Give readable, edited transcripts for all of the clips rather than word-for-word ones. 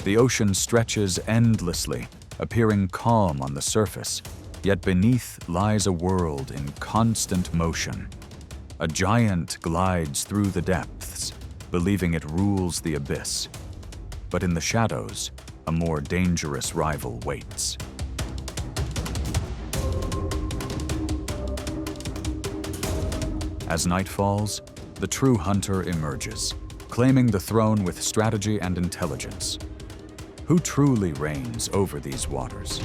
The ocean stretches endlessly, appearing calm on the surface, yet beneath lies a world in constant motion. A giant glides through the depths, believing it rules the abyss. But in the shadows, a more dangerous rival waits. As night falls, the true hunter emerges, claiming the throne with strategy and intelligence. Who truly reigns over these waters?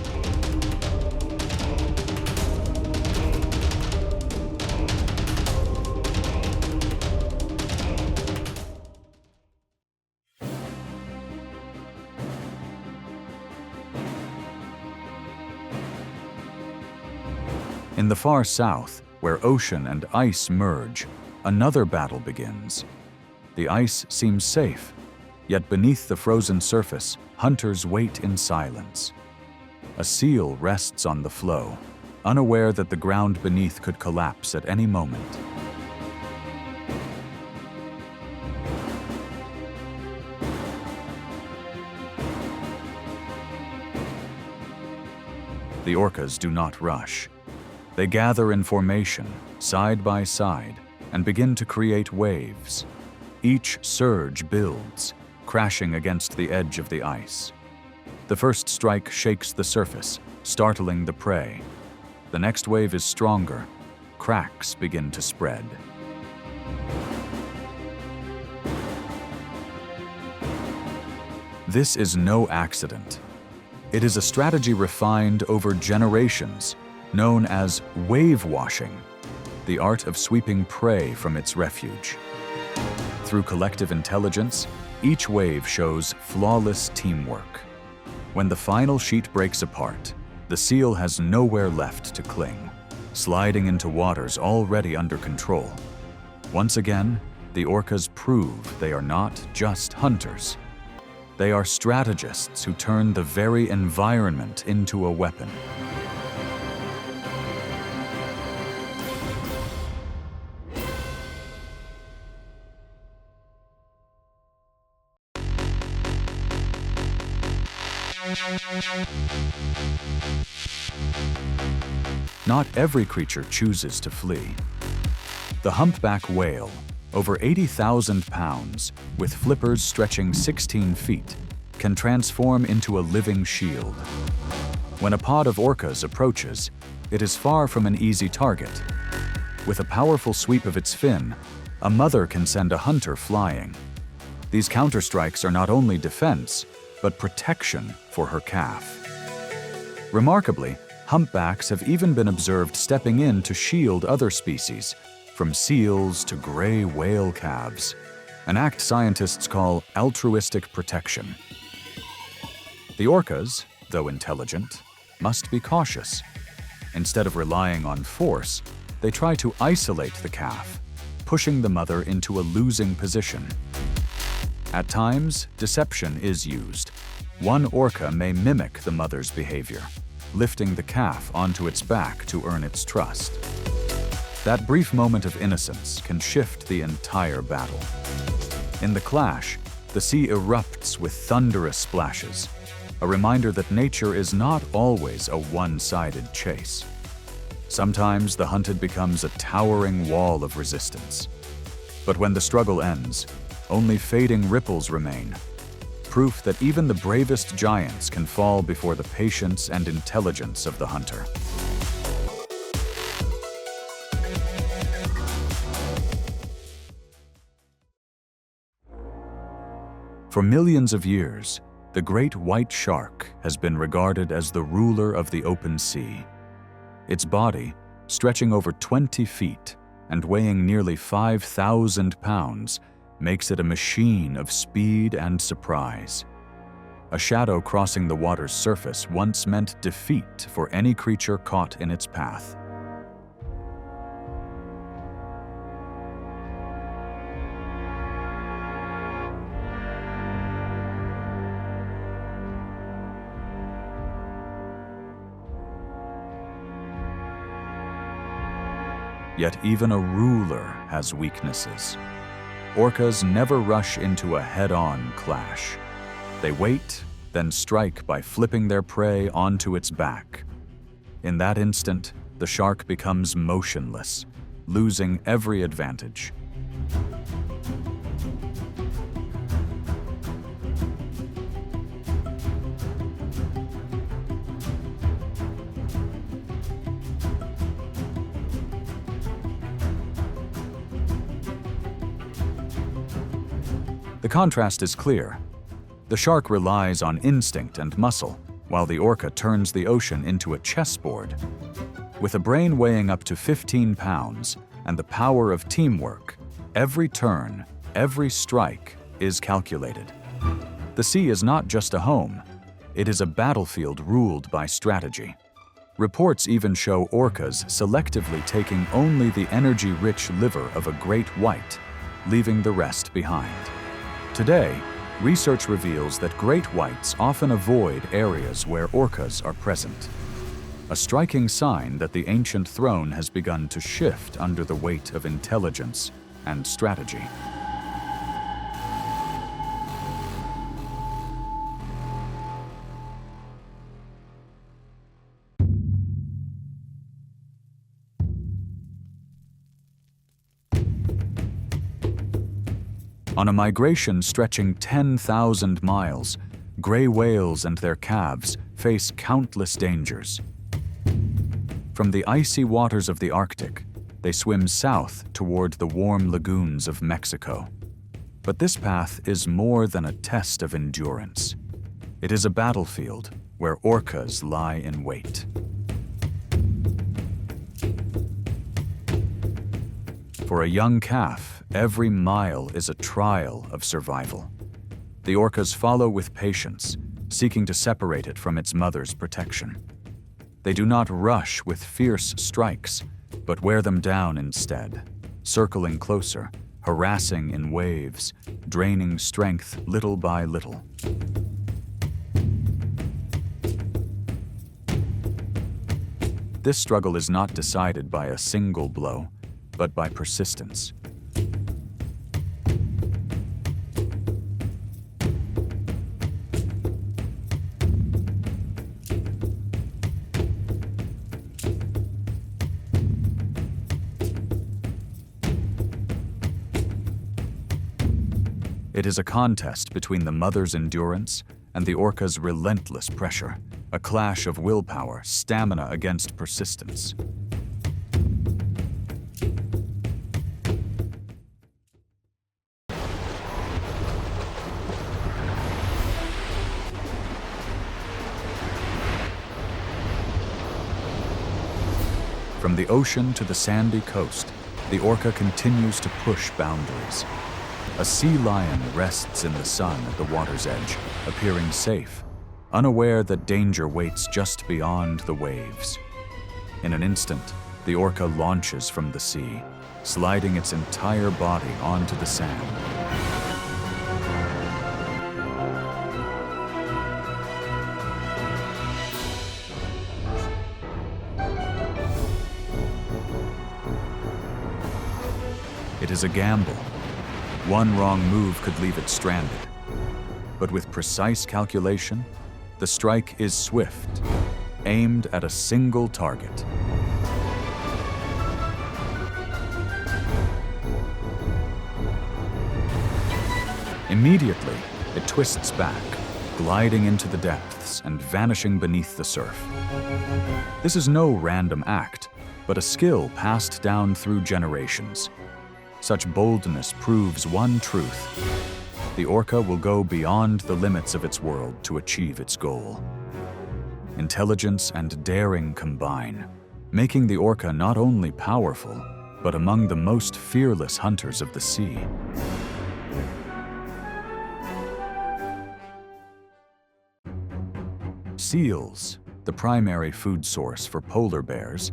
In the far south, where ocean and ice merge, another battle begins. The ice seems safe, yet beneath the frozen surface, hunters wait in silence. A seal rests on the floe, unaware that the ground beneath could collapse at any moment. The orcas do not rush. They gather in formation, side by side, and begin to create waves. Each surge builds, crashing against the edge of the ice. The first strike shakes the surface, startling the prey. The next wave is stronger. Cracks begin to spread. This is no accident. It is a strategy refined over generations, known as wave washing, the art of sweeping prey from its refuge. Through collective intelligence, each wave shows flawless teamwork. When the final sheet breaks apart, the seal has nowhere left to cling, sliding into waters already under control. Once again, the orcas prove they are not just hunters. They are strategists who turn the very environment into a weapon. Not every creature chooses to flee. The humpback whale, over 80,000 pounds, with flippers stretching 16 feet, can transform into a living shield. When a pod of orcas approaches, it is far from an easy target. With a powerful sweep of its fin, a mother can send a hunter flying. These counterstrikes are not only defense, but protection for her calf. Remarkably, humpbacks have even been observed stepping in to shield other species, from seals to gray whale calves, an act scientists call altruistic protection. The orcas, though intelligent, must be cautious. Instead of relying on force, they try to isolate the calf, pushing the mother into a losing position. At times, deception is used. One orca may mimic the mother's behavior, lifting the calf onto its back to earn its trust. That brief moment of innocence can shift the entire battle. In the clash, the sea erupts with thunderous splashes, a reminder that nature is not always a one-sided chase. Sometimes the hunted becomes a towering wall of resistance. But when the struggle ends, only fading ripples remain, proof that even the bravest giants can fall before the patience and intelligence of the hunter. For millions of years, the great white shark has been regarded as the ruler of the open sea. Its body, stretching over 20 feet and weighing nearly 5,000 pounds, makes it a machine of speed and surprise. A shadow crossing the water's surface once meant defeat for any creature caught in its path. Yet even a ruler has weaknesses. Orcas never rush into a head-on clash. They wait, then strike by flipping their prey onto its back. In that instant, the shark becomes motionless, losing every advantage. The contrast is clear. The shark relies on instinct and muscle, while the orca turns the ocean into a chessboard. With a brain weighing up to 15 pounds and the power of teamwork, every turn, every strike is calculated. The sea is not just a home, it is a battlefield ruled by strategy. Reports even show orcas selectively taking only the energy-rich liver of a great white, leaving the rest behind. Today, research reveals that great whites often avoid areas where orcas are present, a striking sign that the ancient throne has begun to shift under the weight of intelligence and strategy. On a migration stretching 10,000 miles, gray whales and their calves face countless dangers. From the icy waters of the Arctic, they swim south toward the warm lagoons of Mexico. But this path is more than a test of endurance. It is a battlefield where orcas lie in wait. For a young calf, every mile is a trial of survival. The orcas follow with patience, seeking to separate it from its mother's protection. They do not rush with fierce strikes, but wear them down instead, circling closer, harassing in waves, draining strength little by little. This struggle is not decided by a single blow, but by persistence. It is a contest between the mother's endurance and the orca's relentless pressure, a clash of willpower, stamina against persistence. From the ocean to the sandy coast, the orca continues to push boundaries. A sea lion rests in the sun at the water's edge, appearing safe, unaware that danger waits just beyond the waves. In an instant, the orca launches from the sea, sliding its entire body onto the sand. It is a gamble. One wrong move could leave it stranded. But with precise calculation, the strike is swift, aimed at a single target. Immediately, it twists back, gliding into the depths and vanishing beneath the surf. This is no random act, but a skill passed down through generations. Such boldness proves one truth: the orca will go beyond the limits of its world to achieve its goal. Intelligence and daring combine, making the orca not only powerful, but among the most fearless hunters of the sea. Seals, the primary food source for polar bears,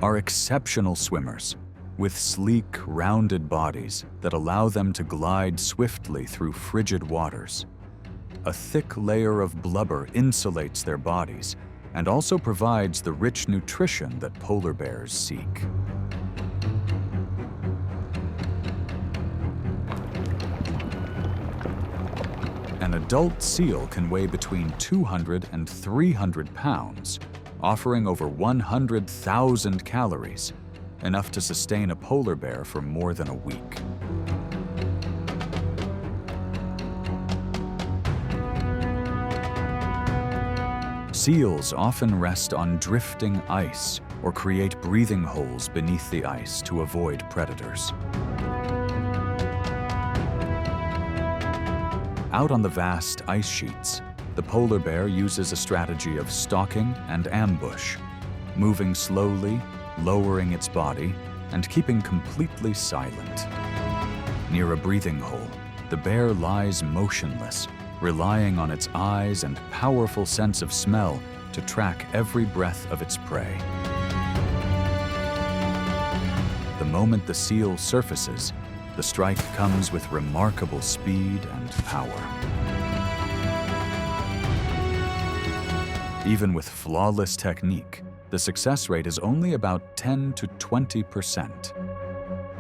are exceptional swimmers with sleek, rounded bodies that allow them to glide swiftly through frigid waters. A thick layer of blubber insulates their bodies and also provides the rich nutrition that polar bears seek. adult seal can weigh between 200 and 300 pounds, offering over 100,000 calories, enough to sustain a polar bear for more than a week. Seals often rest on drifting ice or create breathing holes beneath the ice to avoid predators. Out on the vast ice sheets, the polar bear uses a strategy of stalking and ambush, moving slowly, lowering its body, and keeping completely silent. Near a breathing hole, the bear lies motionless, relying on its eyes and powerful sense of smell to track every breath of its prey. The moment the seal surfaces, the strike comes with remarkable speed and power. Even with flawless technique, the success rate is only about 10 to 20%.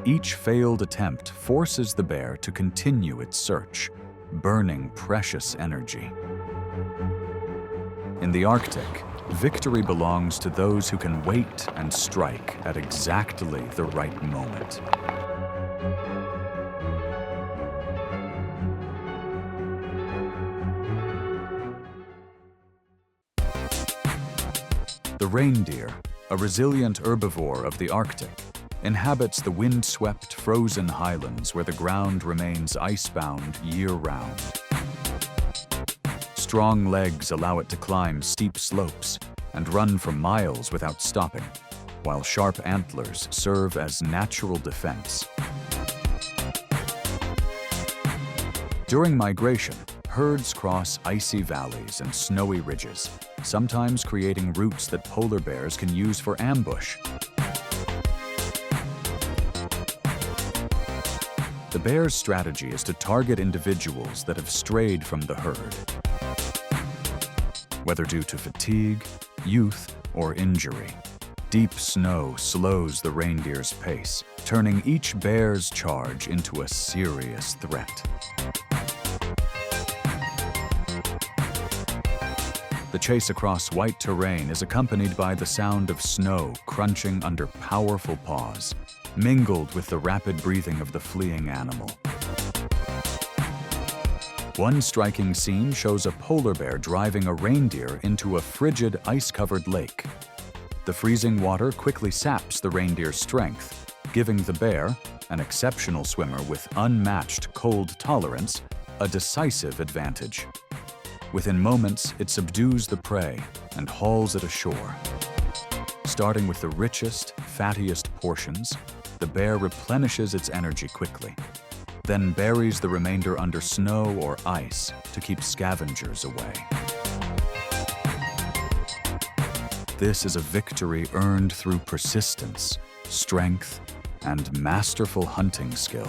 Each failed attempt forces the bear to continue its search, burning precious energy. In the Arctic, victory belongs to those who can wait and strike at exactly the right moment. The reindeer, a resilient herbivore of the Arctic, inhabits the wind-swept frozen highlands where the ground remains icebound year-round. Strong legs allow it to climb steep slopes and run for miles without stopping, while sharp antlers serve as natural defense. During migration, herds cross icy valleys and snowy ridges, sometimes creating routes that polar bears can use for ambush. The bear's strategy is to target individuals that have strayed from the herd. Whether due to fatigue, youth, or injury, deep snow slows the reindeer's pace, turning each bear's charge into a serious threat. The chase across white terrain is accompanied by the sound of snow crunching under powerful paws, mingled with the rapid breathing of the fleeing animal. One striking scene shows a polar bear driving a reindeer into a frigid, ice-covered lake. The freezing water quickly saps the reindeer's strength, giving the bear, an exceptional swimmer with unmatched cold tolerance, a decisive advantage. Within moments, it subdues the prey and hauls it ashore. Starting with the richest, fattiest portions, the bear replenishes its energy quickly, then buries the remainder under snow or ice to keep scavengers away. This is a victory earned through persistence, strength, and masterful hunting skill.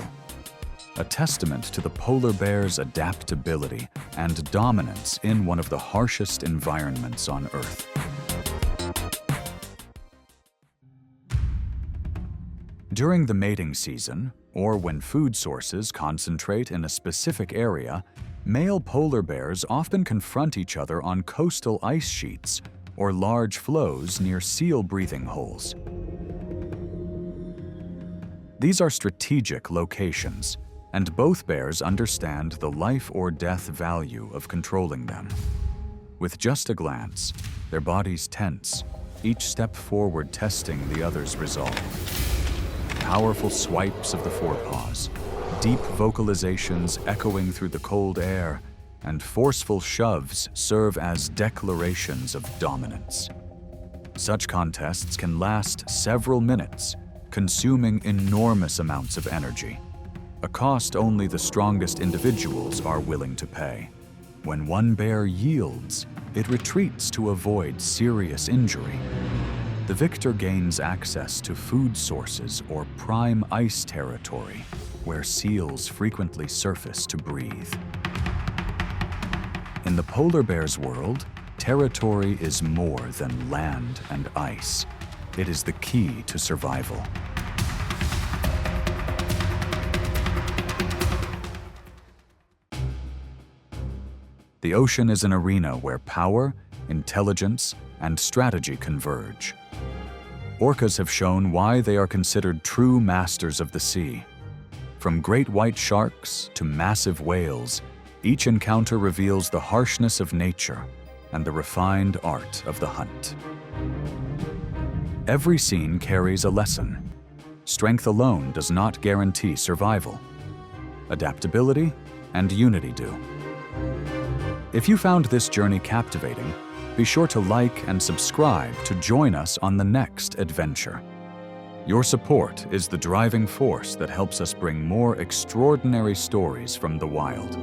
A testament to the polar bear's adaptability and dominance in one of the harshest environments on Earth. During the mating season, or when food sources concentrate in a specific area, male polar bears often confront each other on coastal ice sheets or large floes near seal breathing holes. These are strategic locations, and both bears understand the life or death value of controlling them. With just a glance, their bodies tense, each step forward testing the other's resolve. Powerful swipes of the forepaws, deep vocalizations echoing through the cold air, and forceful shoves serve as declarations of dominance. Such contests can last several minutes, consuming enormous amounts of energy, a cost only the strongest individuals are willing to pay. When one bear yields, it retreats to avoid serious injury. The victor gains access to food sources or prime ice territory, where seals frequently surface to breathe. In the polar bear's world, territory is more than land and ice. It is the key to survival. The ocean is an arena where power, intelligence, and strategy converge. Orcas have shown why they are considered true masters of the sea. From great white sharks to massive whales, each encounter reveals the harshness of nature and the refined art of the hunt. Every scene carries a lesson. Strength alone does not guarantee survival. Adaptability and unity do. If you found this journey captivating, be sure to like and subscribe to join us on the next adventure. Your support is the driving force that helps us bring more extraordinary stories from the wild.